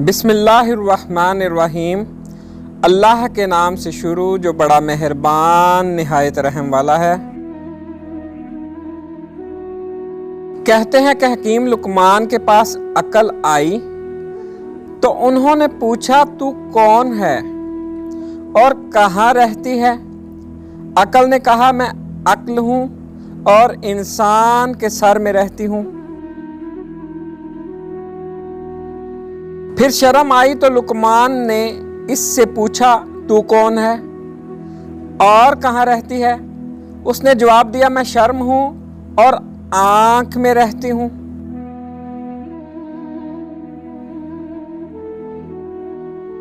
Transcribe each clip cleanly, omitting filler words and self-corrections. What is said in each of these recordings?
बिस्मिल्लाहिर्रहमानिर्रहीम। अल्लाह के नाम से शुरू जो बड़ा मेहरबान निहायत रहम वाला है। कहते हैं कि हकीम लुकमान के पास अकल आई तो उन्होंने पूछा, तू कौन है और कहाँ रहती है? अकल ने कहा, मैं अक्ल हूँ और इंसान के सर में रहती हूँ। फिर शर्म आई तो लुकमान ने इससे पूछा, तू कौन है और कहाँ रहती है? उसने जवाब दिया, मैं शर्म हूँ और आँख में रहती हूँ।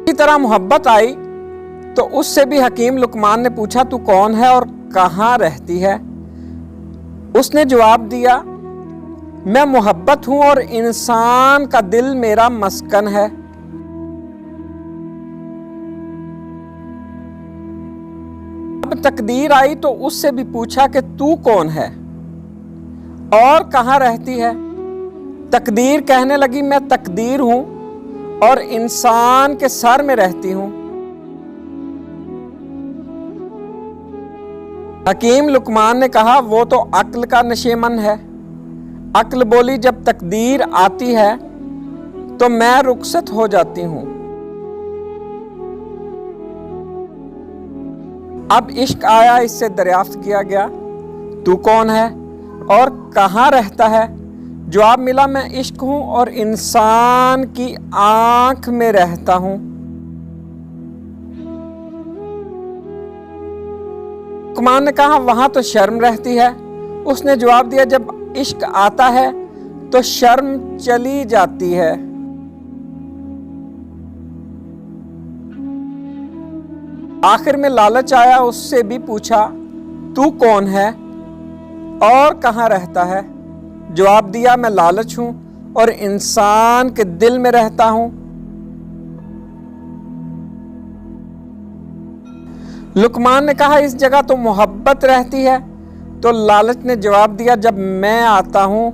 इसी तरह मोहब्बत आई तो उससे भी हकीम लुकमान ने पूछा, तू कौन है और कहाँ रहती है? उसने जवाब दिया, मैं मोहब्बत हूं और इंसान का दिल मेरा मस्कन है। अब तकदीर आई तो उससे भी पूछा कि तू कौन है और कहाँ रहती है? तकदीर कहने लगी, मैं तकदीर हूं और इंसान के सर में रहती हूं। हकीम लुकमान ने कहा, वो तो अक्ल का नशेमन है। अक्ल बोली, जब तकदीर आती है तो मैं रुखसत हो जाती हूं। अब इश्क आया, इससे दरियाफ्त किया गया, तू कौन है और कहाँ रहता है? जवाब मिला, मैं इश्क हूं और इंसान की आंख में रहता हूं। लुकमान ने कहा, वहां तो शर्म रहती है। उसने जवाब दिया, जब इश्क आता है तो शर्म चली जाती है। आखिर में लालच आया, उससे भी पूछा, तू कौन है और कहाँ रहता है? जवाब दिया, मैं लालच हूं और इंसान के दिल में रहता हूं। लुकमान ने कहा, इस जगह तो मोहब्बत रहती है। तो लालच ने जवाब दिया, जब मैं आता हूं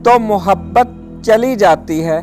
तो मोहब्बत चली जाती है।